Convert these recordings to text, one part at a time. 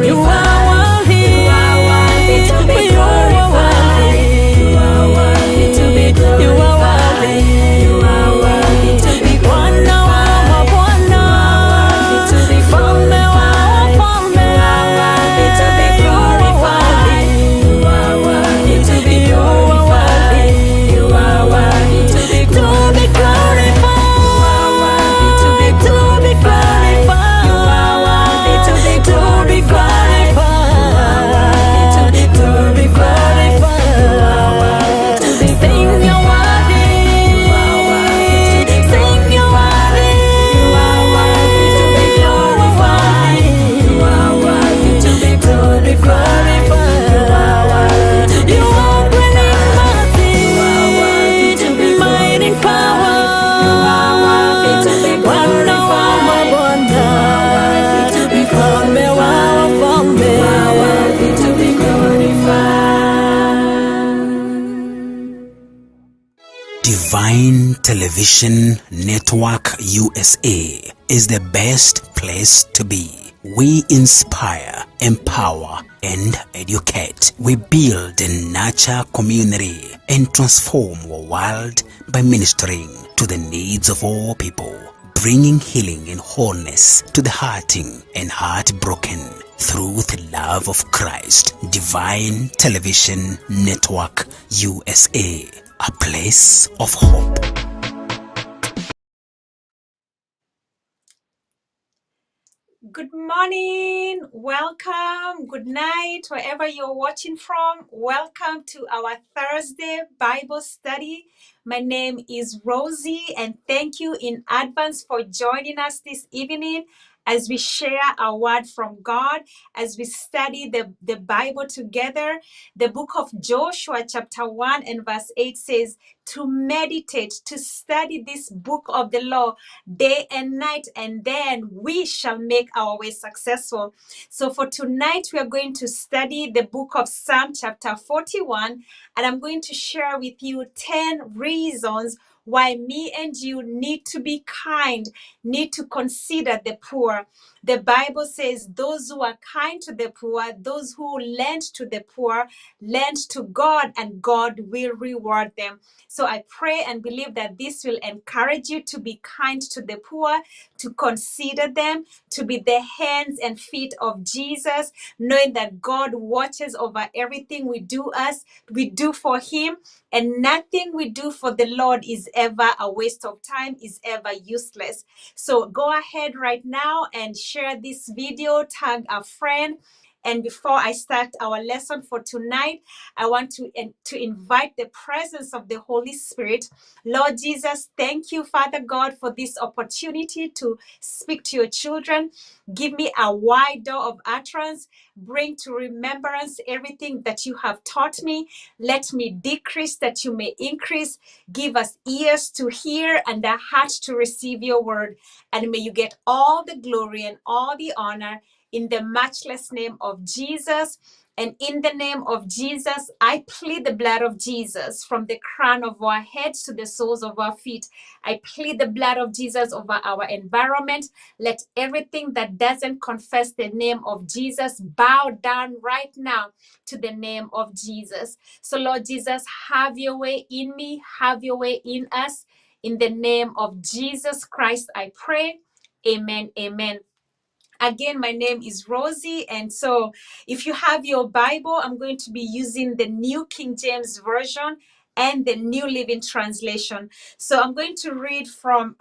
You are worthy. You are worthy to be glorified. You are worthy to be glorified. You are worthy. You are worthy to be glorified. You are worthy to be glorified. You are worthy to be glorified. You are worthy to be glorified. You are worthy to be glorified. Divine Television Network USA is the best place to be. We inspire, empower, and educate. We build and nurture community and transform our world by ministering to the needs of all people, bringing healing and wholeness to the hurting and heartbroken through the love of Christ. Divine Television Network USA, a place of hope. Good morning, welcome, good night, wherever you're watching from. Welcome to our Thursday Bible study. My name is Rosie, and thank you in advance for joining us this evening as we share our word from God, as we study the Bible together. The book of Joshua chapter 1 and verse 8 says, to meditate, to study this book of the law day and night, and then we shall make our way successful. So for tonight, we are going to study the book of Psalm chapter 41, and I'm going to share with you 10 reasons why me and you need to be kind, need to consider the poor. The Bible says those who are kind to the poor, those who lend to the poor, lend to God, and God will reward them. So I pray and believe that this will encourage you to be kind to the poor, to consider them, to be the hands and feet of Jesus, knowing that God watches over everything we do for him, and nothing we do for the Lord is ever a waste of time, is ever useless. So go ahead right now and share this video, tag a friend. And before I start our lesson for tonight, I want to invite the presence of the Holy Spirit. Lord Jesus, thank you, Father God, for this opportunity to speak to your children. Give me a wide door of utterance. Bring to remembrance everything that you have taught me. Let me decrease that you may increase. Give us ears to hear and a heart to receive your word. And may you get all the glory and all the honor in the matchless name of Jesus. And in the name of Jesus, I plead the blood of Jesus from the crown of our heads to the soles of our feet. I plead the blood of Jesus over our environment. Let everything that doesn't confess the name of Jesus bow down right now to the name of Jesus. So Lord Jesus, have your way in me, have your way in us. In the name of Jesus Christ, I pray. Amen. Amen. Again, my name is Rosie, and so if you have your Bible, I'm going to be using the New King James Version and the New Living Translation. So I'm going to read from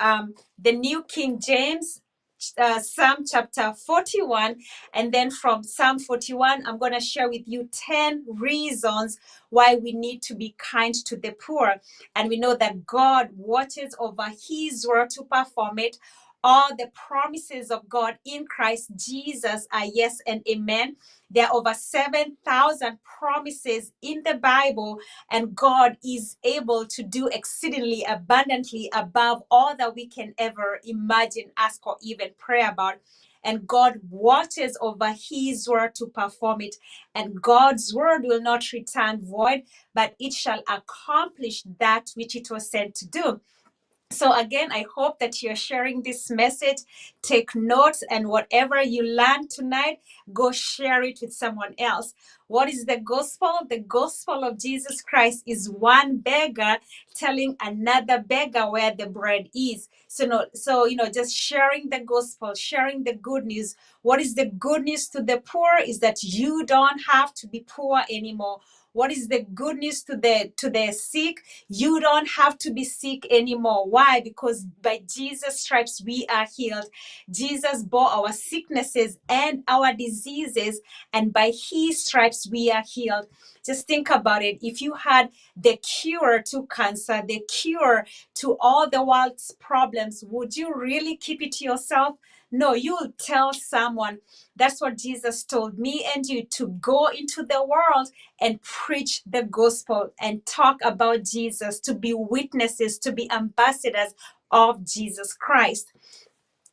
the New King James, Psalm chapter 41, and then from Psalm 41, I'm going to share with you 10 reasons why we need to be kind to the poor. And we know that God watches over his word to perform it. All the promises of God in Christ Jesus are yes and amen. There are over 7,000 promises in the Bible, and God is able to do exceedingly abundantly above all that we can ever imagine, ask, or even pray about. And God watches over his word to perform it. And God's word will not return void, but it shall accomplish that which it was sent to do. So again, I hope that you're sharing this message. Take notes, and whatever you learn tonight, go share it with someone else. What is the gospel? The gospel of Jesus Christ is one beggar telling another beggar where the bread is. Just sharing the gospel, sharing the good news. What is the good news to the poor is that you don't have to be poor anymore. What is the good news to the sick? You don't have to be sick anymore. Why? Because by Jesus' stripes we are healed. Jesus bore our sicknesses and our diseases, and by his stripes we are healed. Just think about it. If you had the cure to cancer, the cure to all the world's problems, would you really keep it to yourself? No, you'll tell someone. That's what Jesus told me and you, to go into the world and preach the gospel and talk about Jesus, to be witnesses, to be ambassadors of Jesus Christ.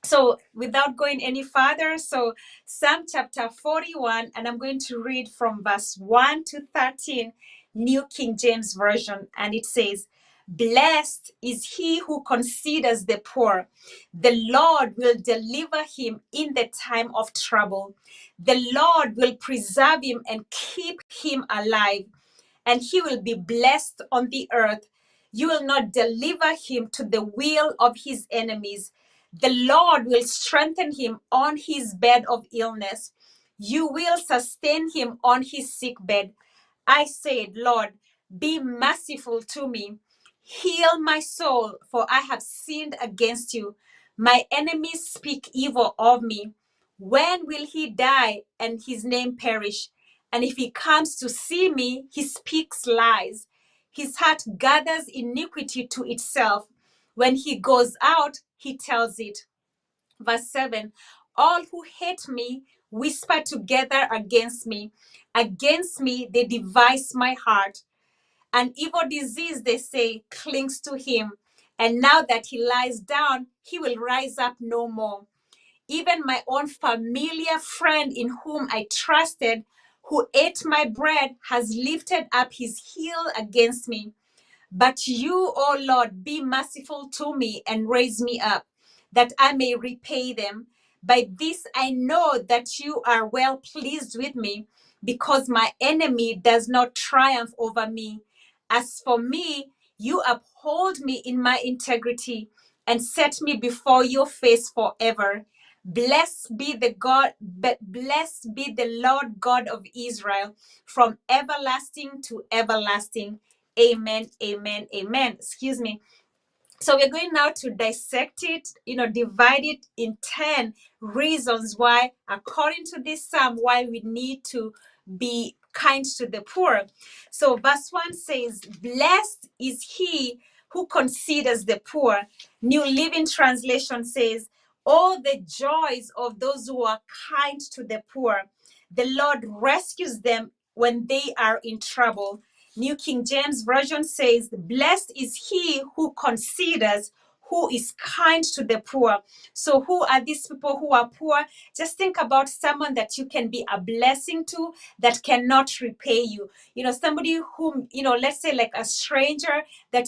So without going any further, so Psalm chapter 41, and I'm going to read from verse 1 to 13, New King James Version, and it says, "Blessed is he who considers the poor. The Lord will deliver him in the time of trouble. The Lord will preserve him and keep him alive, and he will be blessed on the earth. You will not deliver him to the will of his enemies. The Lord will strengthen him on his bed of illness. You will sustain him on his sick bed. I said, Lord, be merciful to me. Heal my soul, for I have sinned against you. My enemies speak evil of me. When will he die and his name perish? And if he comes to see me, he speaks lies. His heart gathers iniquity to itself. When he goes out, he tells it. Verse 7, all who hate me whisper together against me. Against me, they devise my heart. An evil disease, they say, clings to him. And now that he lies down, he will rise up no more. Even my own familiar friend in whom I trusted, who ate my bread, has lifted up his heel against me. But you, O Lord, be merciful to me and raise me up, that I may repay them. By this I know that you are well pleased with me, because my enemy does not triumph over me. As for me, you uphold me in my integrity and set me before your face forever. Blessed be the Lord God of Israel, from everlasting to everlasting. Amen, amen, amen. Excuse me. So we're going now to dissect it, divide it in 10 reasons why, according to this psalm, why we need to be kind to the poor. So verse 1 says, blessed is he who considers the poor. New Living Translation says, all the joys of those who are kind to the poor. The Lord rescues them when they are in trouble. New King James Version says, blessed is he who considers, who is kind to the poor. So who are these people who are poor? Just think about someone that you can be a blessing to that cannot repay you. Somebody whom, let's say like a stranger that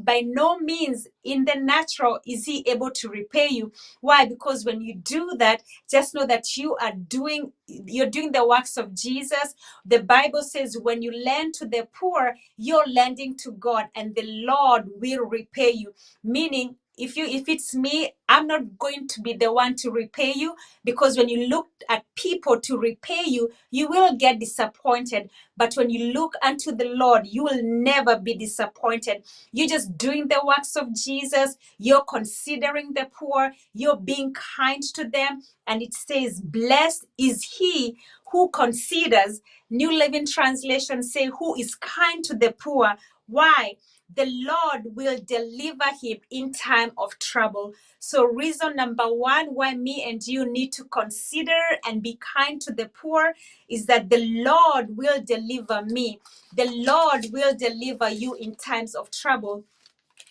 by no means in the natural is he able to repay you. Why? Because when you do that, just know that you're doing the works of Jesus. The Bible says when you lend to the poor, you're lending to God, and the Lord will repay you. Meaning, if it's me, I'm not going to be the one to repay you, because when you look at people to repay you, you will get disappointed. But when you look unto the Lord, you will never be disappointed. You're just doing the works of Jesus. You're considering the poor. You're being kind to them. And it says, blessed is he who considers. New Living Translation say, who is kind to the poor. Why? The Lord will deliver him in time of trouble. So reason number one why me and you need to consider and be kind to the poor is that the Lord will deliver me. The Lord will deliver you in times of trouble.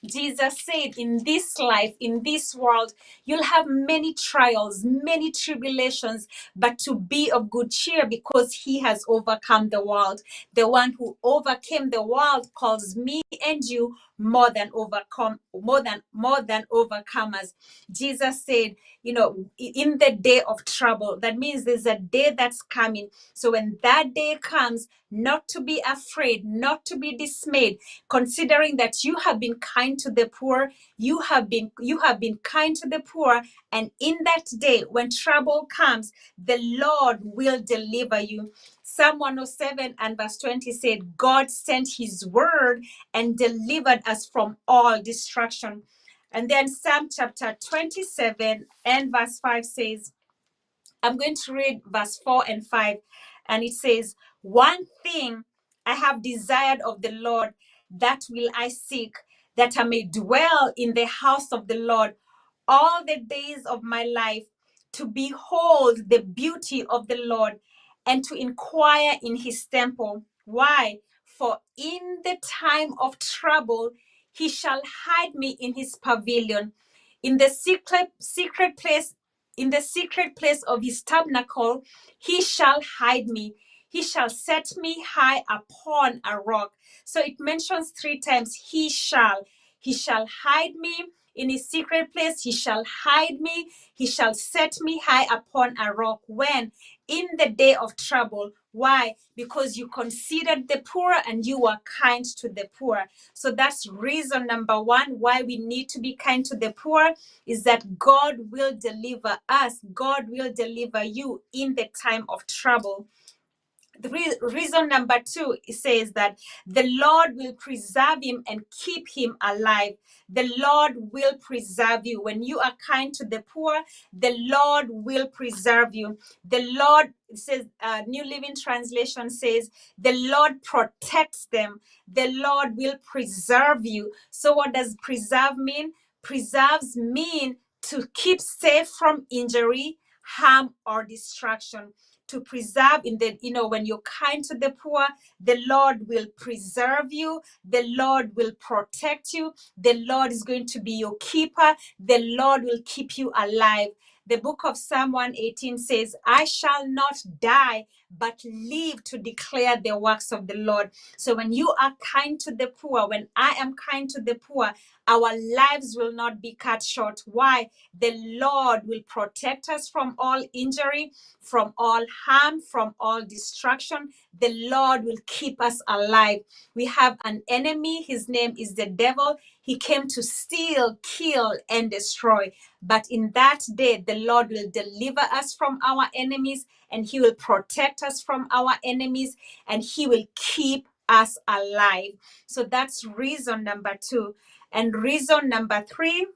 Jesus said, in this life, in this world, you'll have many trials, many tribulations, but to be of good cheer, because he has overcome the world. The one who overcame the world calls me and you more than overcomers. Jesus said, in the day of trouble, that means there's a day that's coming. So when that day comes, not to be afraid, not to be dismayed, considering that you have been kind to the poor, you have been kind to the poor, and in that day when trouble comes, the Lord will deliver you. Psalm 107 and verse 20 said, God sent his word and delivered us from all destruction. And then Psalm chapter 27 and verse 5 says, I'm going to read verse 4 and 5, and it says, one thing I have desired of the Lord, that will I seek, that I may dwell in the house of the Lord all the days of my life, to behold the beauty of the Lord and to inquire in his temple. Why? For in the time of trouble, he shall hide me in his pavilion. In the secret place, in the secret place of his tabernacle, he shall hide me. He shall set me high upon a rock. So it mentions 3 times, he shall. He shall hide me in his secret place. He shall hide me. He shall set me high upon a rock. When? In the day of trouble. Why? Because you considered the poor and you were kind to the poor. So that's reason number 1 why we need to be kind to the poor, is that God will deliver us. God will deliver you in the time of trouble. The reason number 2, it says that the Lord will preserve him and keep him alive. The Lord will preserve you. When you are kind to the poor, the Lord will preserve you. The Lord, it says, New Living Translation says, the Lord protects them. The Lord will preserve you. So what does preserve mean? Preserves mean to keep safe from injury, harm, or destruction. To preserve in the, when you're kind to the poor, the Lord will preserve you. The Lord will protect you. The Lord is going to be your keeper. The Lord will keep you alive. The book of Psalm 118 says, I shall not die, but live to declare the works of the Lord. So when you are kind to the poor, when I am kind to the poor, our lives will not be cut short. Why? The Lord will protect us from all injury, from all harm, from all destruction. The Lord will keep us alive. We have an enemy. His name is the devil. He came to steal, kill, and destroy. But in that day, the Lord will deliver us from our enemies, and he will protect us from our enemies, and he will keep us alive. So that's reason number 2. And reason number 3,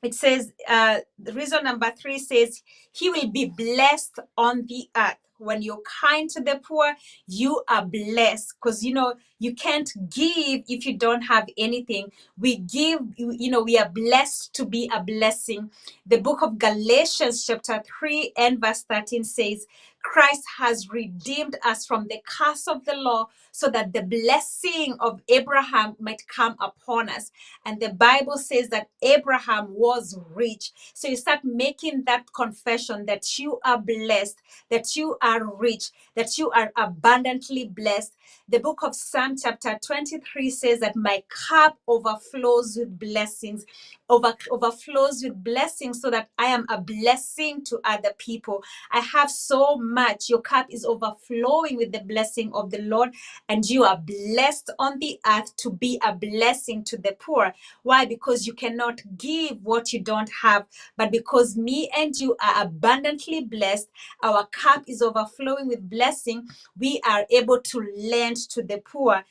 it says, the reason number 3 says, he will be blessed on the earth. When you're kind to the poor, you are blessed, because you can't give if you don't have anything. We give, we are blessed to be a blessing. The book of Galatians chapter 3 and verse 13 says, Christ has redeemed us from the curse of the law, so that the blessing of Abraham might come upon us. And the Bible says that Abraham was rich. So you start making that confession that you are blessed, that you are rich, that you are abundantly blessed. The book of Psalm chapter 23 says that my cup overflows with blessings, overflows with blessings, so that I am a blessing to other people. I have so much. Your cup is overflowing with the blessing of the Lord, and you are blessed on the earth to be a blessing to the poor. Why? Because you cannot give what you don't have, but because me and you are abundantly blessed, our cup is overflowing with blessing, we are able to lend to the poor.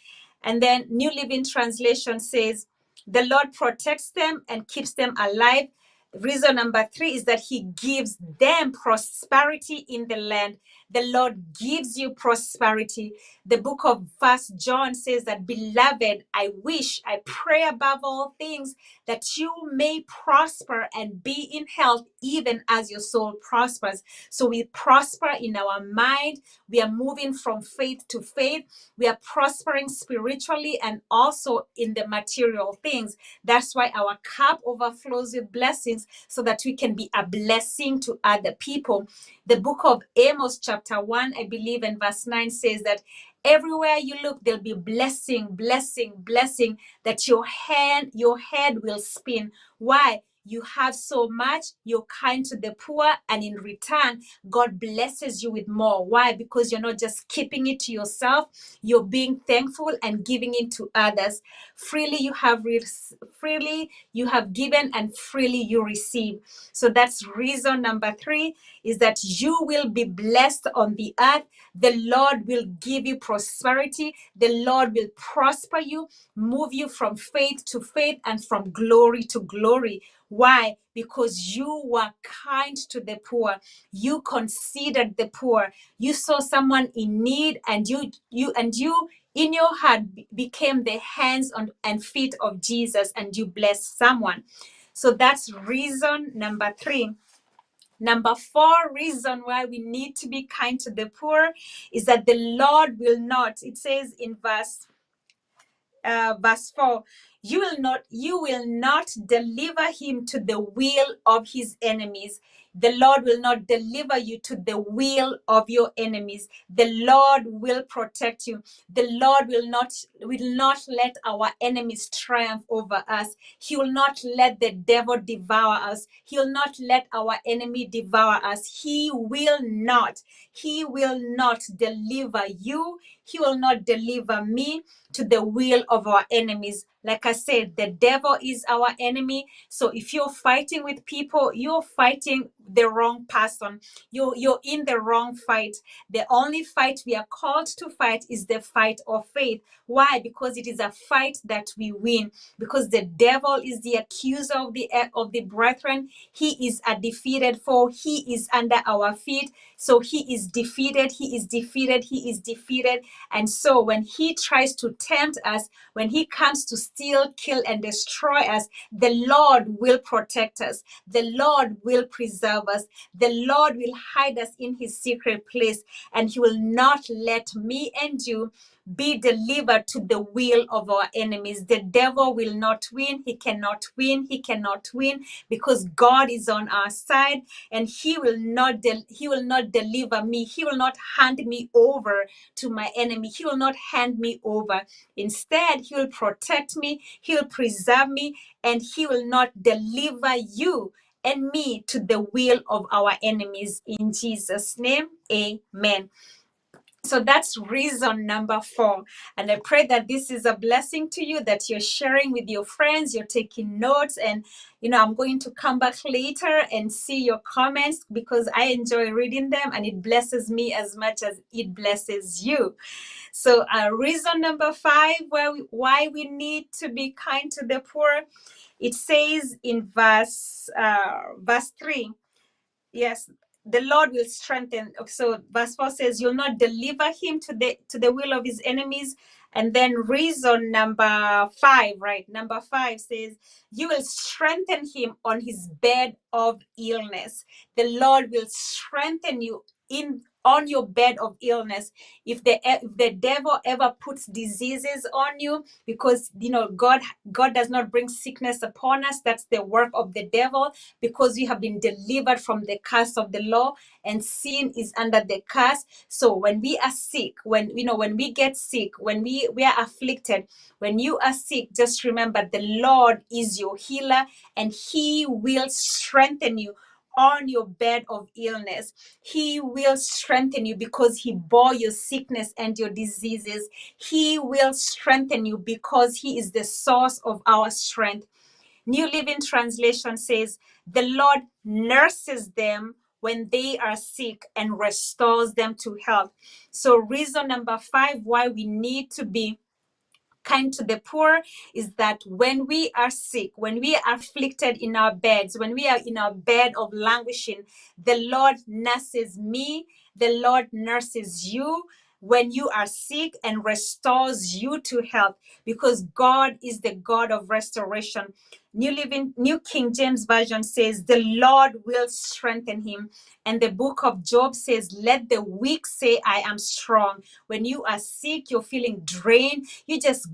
And then New Living Translation says, the Lord protects them and keeps them alive. Reason number 3 is that he gives them prosperity in the land. The Lord gives you prosperity. The book of 1 John says that, beloved, I pray above all things that you may prosper and be in health, even as your soul prospers. So we prosper in our mind. We are moving from faith to faith. We are prospering spiritually and also in the material things. That's why our cup overflows with blessings, so that we can be a blessing to other people. The book of Amos chapter 1, I believe, and verse 9 says that Everywhere you look, there'll be blessing, blessing, blessing, that your head will spin. Why? You have so much, you're kind to the poor, and in return, God blesses you with more. Why? Because you're not just keeping it to yourself, you're being thankful and giving it to others. Freely freely you have given, and freely you receive. So that's reason number 3, is that you will be blessed on the earth. The Lord will give you prosperity. The Lord will prosper you, move you from faith to faith and from glory to glory. Why? Because you were kind to the poor. You considered the poor. You saw someone in need, and you in your heart became the hands and feet of Jesus, and you blessed someone. So that's reason number 3. Number 4 reason why we need to be kind to the poor is that the Lord will not, it says in verse 4, you will not deliver him to the will of his enemies. The Lord will not deliver you to the will of your enemies. The Lord will protect you. The Lord will not let our enemies triumph over us. He will not let the devil devour us. He will not let our enemy devour us. He will not deliver you. He will not deliver me to the will of our enemies. Like I said, the devil is our enemy. So if you're fighting with people, you're fighting the wrong person. You're in the wrong fight. The only fight we are called to fight is the fight of faith. Why? Because it is a fight that we win. Because the devil is the accuser of the brethren. He is a defeated foe. He is under our feet. So he is defeated. He is defeated. He is defeated. And so when he tries to tempt us, when he comes to steal, kill, and destroy us, the Lord will protect us. The Lord will preserve us. The Lord will hide us in his secret place, and he will not let me and you be delivered to the will of our enemies. The devil will not win. He cannot win. He cannot win, because God is on our side, and he will not deliver me. He will not hand me over to my enemy. He will not hand me over. Instead, he will protect me. He will preserve me, and he will not deliver you and me to the will of our enemies. In Jesus' name, amen. So that's reason number 4. And I pray that this is a blessing to you, that you're sharing with your friends, you're taking notes. And, I'm going to come back later and see your comments, because I enjoy reading them, and it blesses me as much as it blesses you. So reason number 5, why we need to be kind to the poor, it says in verse 3. Yes, the Lord will strengthen. So verse 4 says, you'll not deliver him to the will of his enemies. And then reason number 5, right? Number 5 says, you will strengthen him on his bed of illness. The Lord will strengthen you on your bed of illness. If the devil ever puts diseases on you, because God does not bring sickness upon us. That's the work of the devil, because we have been delivered from the curse of the law, and sin is under the curse. So when we are sick, when we get sick, when we are afflicted, when you are sick, just remember the Lord is your healer, and he will strengthen you on your bed of illness. He will strengthen you because he bore your sickness and your diseases. He will strengthen you because he is the source of our strength. New Living Translation says, the Lord nurses them when they are sick and restores them to health. So reason number 5 why we need to be kind to the poor is that when we are sick, when we are afflicted in our beds, when we are in our bed of languishing, the Lord nurses me, the Lord nurses you when you are sick, and restores you to health, because God is the God of restoration. New King James Version says, the Lord will strengthen him. And the book of Job says, let the weak say, I am strong. When you are sick, you're feeling drained, you just,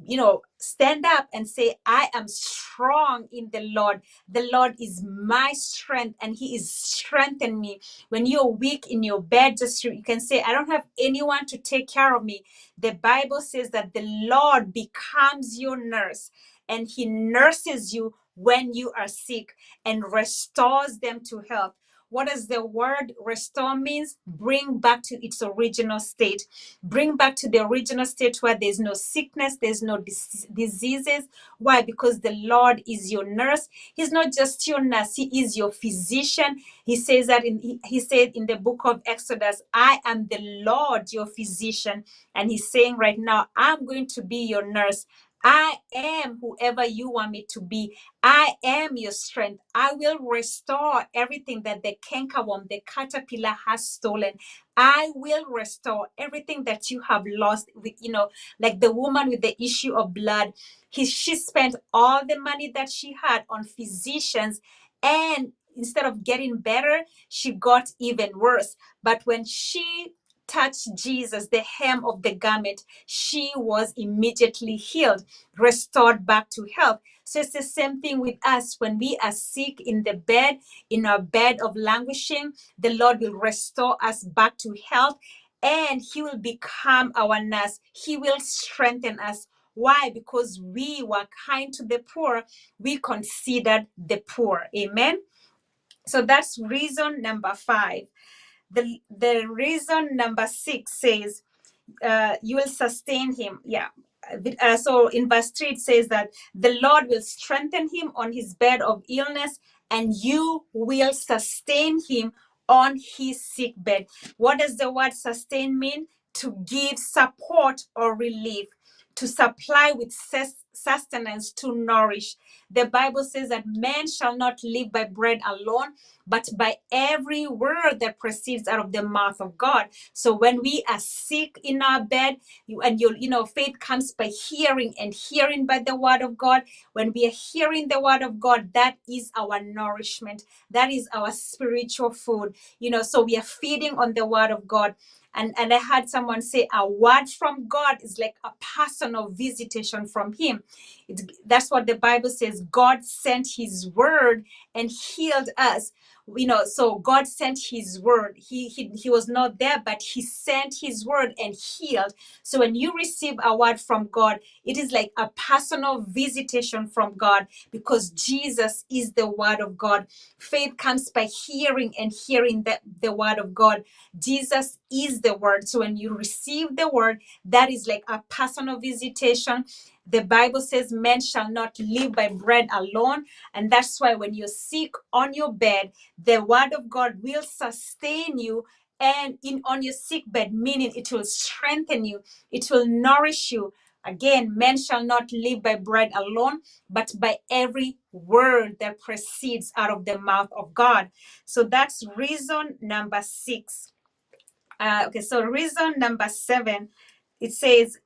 stand up and say, I am strong in the Lord. The Lord is my strength and he is strengthening me. When you're weak in your bed, just you can say, I don't have anyone to take care of me. The Bible says that the Lord becomes your nurse and he nurses you when you are sick and restores them to health. What does the word restore means? Bring back to its original state. Bring back to the original state where there's no sickness, there's no diseases. Why? Because the Lord is your nurse. He's not just your nurse, he is your physician. He says that he said in the book of Exodus, I am the Lord, your physician. And he's saying right now, I'm going to be your nurse. I am whoever you want me to be. I am your strength. I will restore everything that the cankerworm, the caterpillar has stolen. I will restore everything that you have lost. Like the woman with the issue of blood, she spent all the money that she had on physicians, and instead of getting better, she got even worse. But when she touched Jesus, the hem of the garment, she was immediately healed, restored back to health. So it's the same thing with us. When we are sick in the bed, in our bed of languishing, the Lord will restore us back to health and he will become our nurse. He will strengthen us. Why? Because we were kind to the poor. We considered the poor. Amen. So that's reason number 5. The reason number 6 says, you will sustain him. Yeah. So in verse 3, it says that the Lord will strengthen him on his bed of illness, and you will sustain him on his sick bed. What does the word sustain mean? To give support or relief, to supply with sustenance, to nourish. The Bible says that man shall not live by bread alone, but by every word that proceeds out of the mouth of God. So when we are sick in our bed, faith comes by hearing, and hearing by the word of God. When we are hearing the word of God, that is our nourishment. That is our spiritual food. So we are feeding on the word of God. And I heard someone say a word from God is like a personal visitation from him. That's what the Bible says. God sent his word and healed us. So God sent his word. He was not there, but he sent his word and healed. So when you receive a word from God, it is like a personal visitation from God, because Jesus is the word of God. Faith comes by hearing, and hearing the word of God. Jesus is the word. So when you receive the word, that is like a personal visitation. The Bible says men shall not live by bread alone. And that's why when you're sick on your bed, the word of God will sustain you, and on your sick bed, meaning it will strengthen you, it will nourish you. Again, men shall not live by bread alone, but by every word that proceeds out of the mouth of God. So that's reason number 6. So reason number 7, it says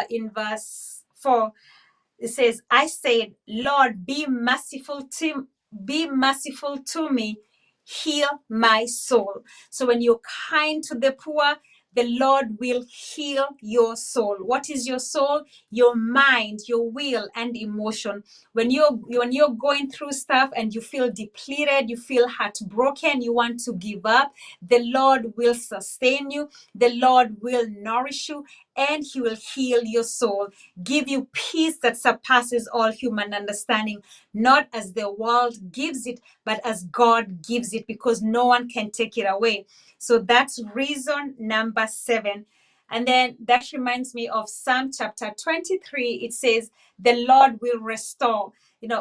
in verse 4, it says, I said, Lord, be merciful to me, heal my soul. So when you're kind to the poor, the Lord will heal your soul. What is your soul? Your mind, your will, and emotion. When you're going through stuff and you feel depleted, you feel heartbroken, you want to give up, the Lord will sustain you. The Lord will nourish you, and he will heal your soul, give you peace that surpasses all human understanding, not as the world gives it, but as God gives it, because no one can take it away. So that's reason number 7. And then that reminds me of Psalm chapter 23. It says, the Lord will restore.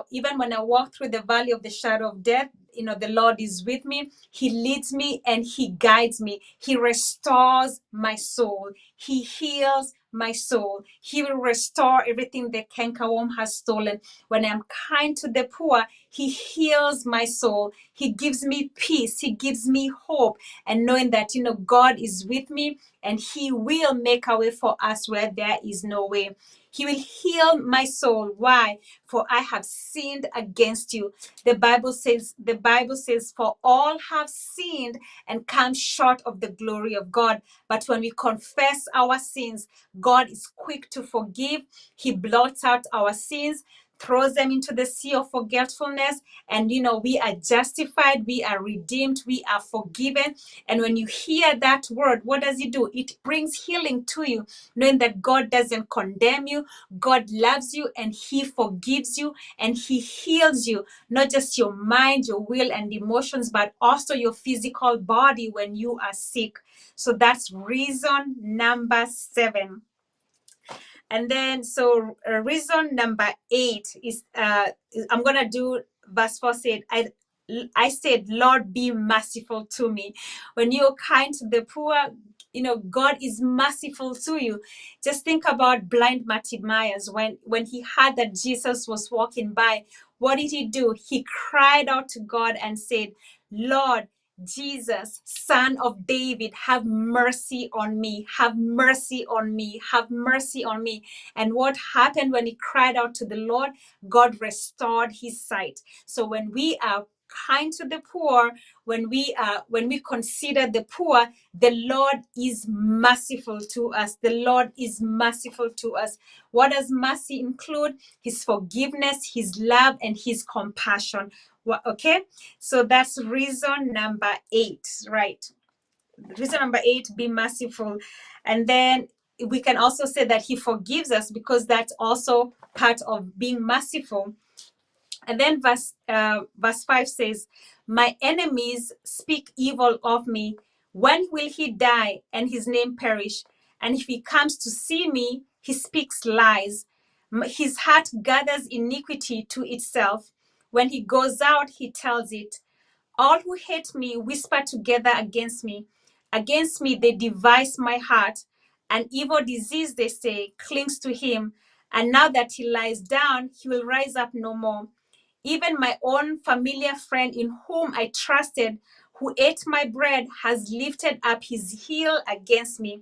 Even when I walk through the valley of the shadow of death, the Lord is with me. He leads me and he guides me. He restores my soul. He heals my soul. He will restore everything the cankerworm has stolen. When I'm kind to the poor, he heals my soul. He gives me peace. He gives me hope. And knowing that, God is with me and he will make a way for us where there is no way. He will heal my soul. Why? For I have sinned against you. The Bible says, for all have sinned and come short of the glory of God. But when we confess our sins, God is quick to forgive. He blots out our sins, throws them into the sea of forgetfulness, and we are justified, we are redeemed, we are forgiven. And when you hear that word, what does it do? It brings healing to you, knowing that God doesn't condemn you. God loves you, and he forgives you, and he heals you, not just your mind, your will, and emotions, but also your physical body when you are sick. So that's reason number 7. And then, so reason number 8 is, I'm going to do verse 4 said, I said, Lord, be merciful to me. When you're kind to the poor, God is merciful to you. Just think about blind Bartimaeus. When he heard that Jesus was walking by, what did he do? He cried out to God and said, Lord, Jesus, Son of David, have mercy on me, have mercy on me, have mercy on me. And what happened when he cried out to the Lord? God restored his sight. So when we are kind to the poor, when we consider the poor, the Lord is merciful to us. The Lord is merciful to us. What does mercy include? His forgiveness, his love, and his compassion. Okay, so that's reason number 8, right? Reason number 8, be merciful. And then we can also say that he forgives us, because that's also part of being merciful. And then verse 5 says, my enemies speak evil of me. When will he die and his name perish? And if he comes to see me, he speaks lies. His heart gathers iniquity to itself. When he goes out, he tells it. All who hate me whisper together against me. Against me they devise my heart. An evil disease, they say, clings to him. And now that he lies down, he will rise up no more. Even my own familiar friend in whom I trusted, who ate my bread, has lifted up his heel against me.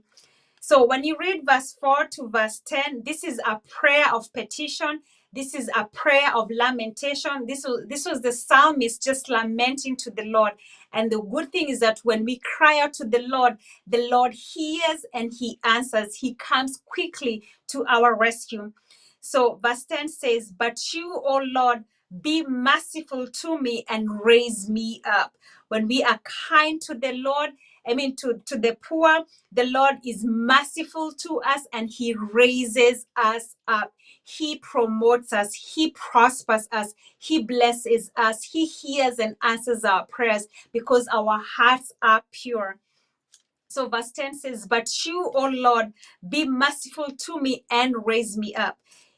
So when you read verse 4 to verse 10, this is a prayer of petition. This is a prayer of lamentation. This was the psalmist just lamenting to the Lord. And the good thing is that when we cry out to the Lord hears and he answers. He comes quickly to our rescue. So verse 10 says, but you, O Lord, be merciful to me and raise me up. When we are kind to the Lord, to the poor, the Lord is merciful to us and he raises us up. He promotes us. He prospers us. He blesses us. He hears and answers our prayers because our hearts are pure. So verse 10 says, but you, O Lord, be merciful to me and raise me up.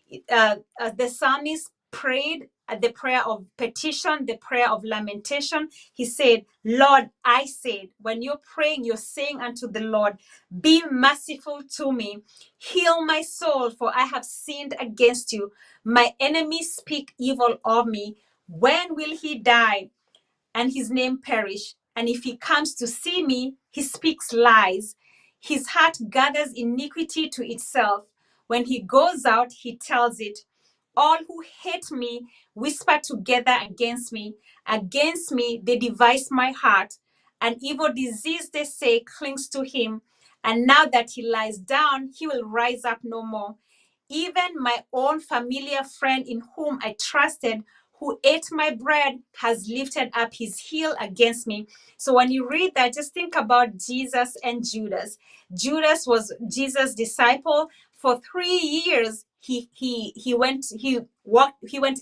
The psalmist prayed at the prayer of petition, the prayer of lamentation. He said, Lord, I said, when you're praying, you're saying unto the Lord, be merciful to me, heal my soul, for I have sinned against you. My enemies speak evil of me. When will he die and his name perish? And if he comes to see me, he speaks lies. His heart gathers iniquity to itself. When he goes out, he tells it. All who hate me whisper together against me. Against me, they devise my heart. An evil disease, they say, clings to him. And now that he lies down, he will rise up no more. Even my own familiar friend in whom I trusted, who ate my bread, has lifted up his heel against me. So when you read that, just think about Jesus and Judas. Judas was Jesus' disciple. For 3 years, he went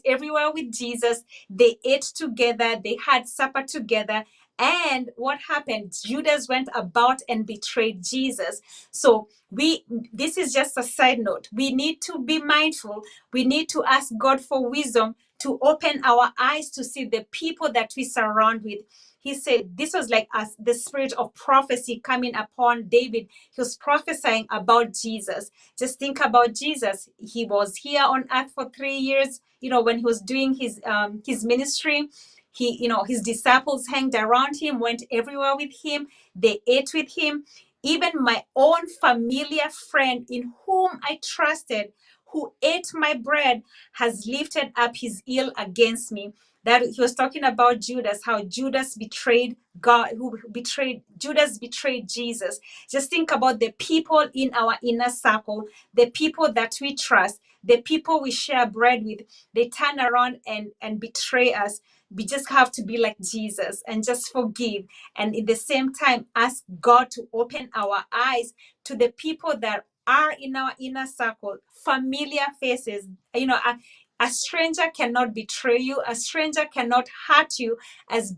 everywhere with Jesus. They ate together, they had supper together. And what happened? Judas went about and betrayed Jesus. So this is just a side note. We need to be mindful. We need to ask God for wisdom to open our eyes to see the people that we surround with. He said this was like the spirit of prophecy coming upon David. He was prophesying about Jesus. Just think about Jesus. He was here on earth for 3 years. When he was doing his ministry, his disciples hanged around him, went everywhere with him. They ate with him. Even my own familiar friend in whom I trusted, who ate my bread has lifted up his heel against me. That he was talking about Judas, how Judas betrayed God, Judas betrayed Jesus. Just think about the people in our inner circle, the people that we trust, the people we share bread with. They turn around and betray us. We just have to be like Jesus and just forgive. And at the same time, ask God to open our eyes to the people that are in our inner circle, familiar faces. You know, a stranger cannot betray you. A stranger cannot hurt you as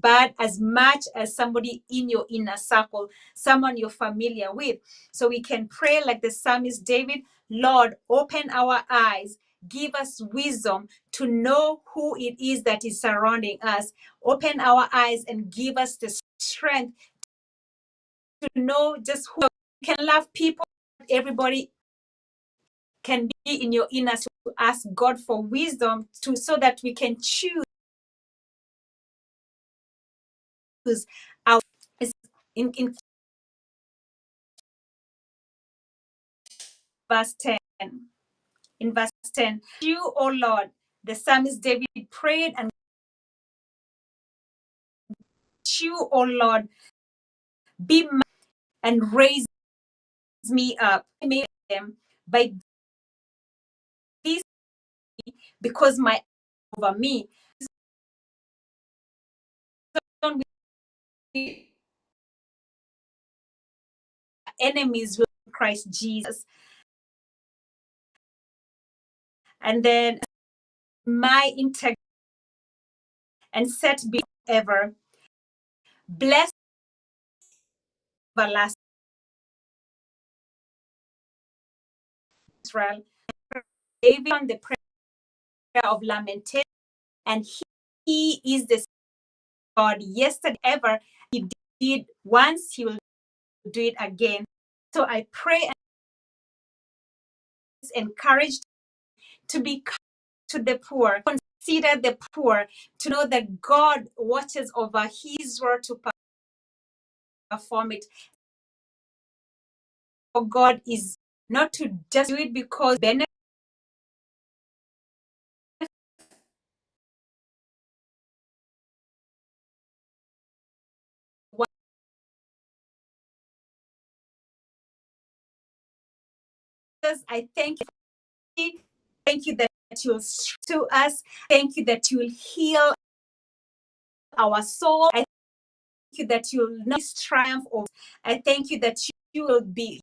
much as somebody in your inner circle, someone you're familiar with. So we can pray like the psalmist David, Lord, open our eyes. Give us wisdom to know who it is that is surrounding us. Open our eyes and give us the strength to know just who we can love people. Everybody can be in your inner to ask God for wisdom so that we can choose our in verse 10. In verse 10, you, O Lord, the psalmist David prayed, and you, O Lord, be and raise me up. I made them by this because my over me. Enemies will Christ Jesus. And then my integrity and set be ever. Bless everlasting Israel. David on the prayer of lamentation, and he is the God yesterday ever. He did once, he will do it again. So I pray and encouraged to be kind to the poor, consider the poor, to know that God watches over his word to perform it. For God is not to just do it because benefit us. I thank you. Thank you that you'll to us. Thank you that you'll heal our soul. I thank you that you'll not triumph over. I thank you that you'll be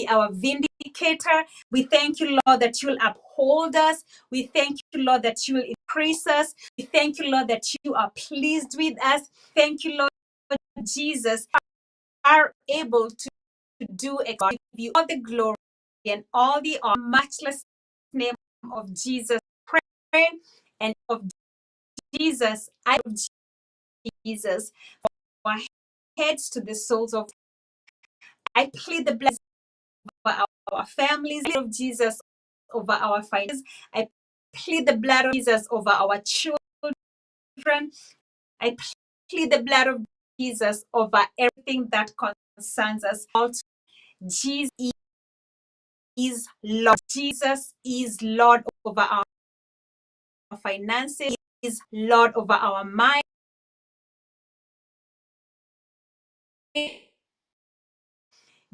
our vindicator. We thank you, Lord, that you'll uphold us. We thank you, Lord, that you'll increase us. We thank you, Lord, that you are pleased with us. Thank you, Lord Jesus, are able to do exactly. Give you all the glory and all the honor. Matchless name of Jesus, pray, and of Jesus, I of Jesus, from our heads to the soles of. I plead the blessing over our families, of Jesus over our finances. I plead the blood of Jesus over our children. I plead the blood of Jesus over everything that concerns us. Jesus is Lord. Jesus is Lord over our finances. He is Lord over our mind.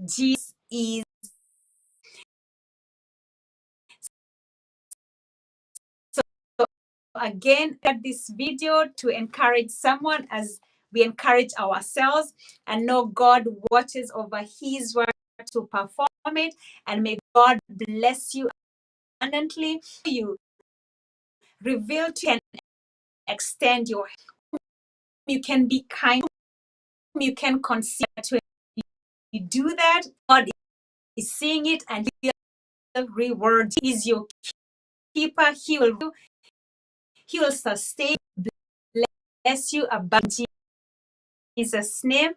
Jesus is. So again, at this video to encourage someone as we encourage ourselves and know God watches over his word to perform it, and may God bless you abundantly. You reveal to and extend your. You can be kind. You can consider to. You do that, God is seeing it, and he will reward. He is your keeper. He will sustain, bless you abundantly. In Jesus' name,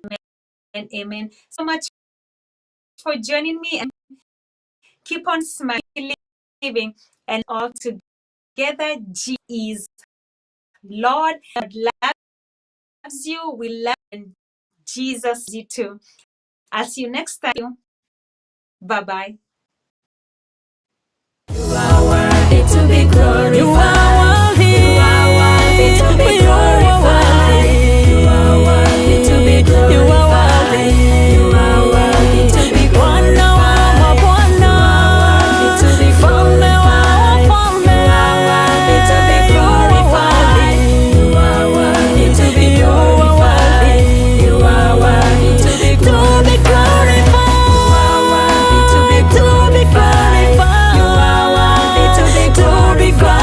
and amen. So much for joining me, and keep on smiling, living, and all together. Jesus is Lord. God loves you. We love you, and Jesus you too. I'll see you next time. Bye bye. glorified.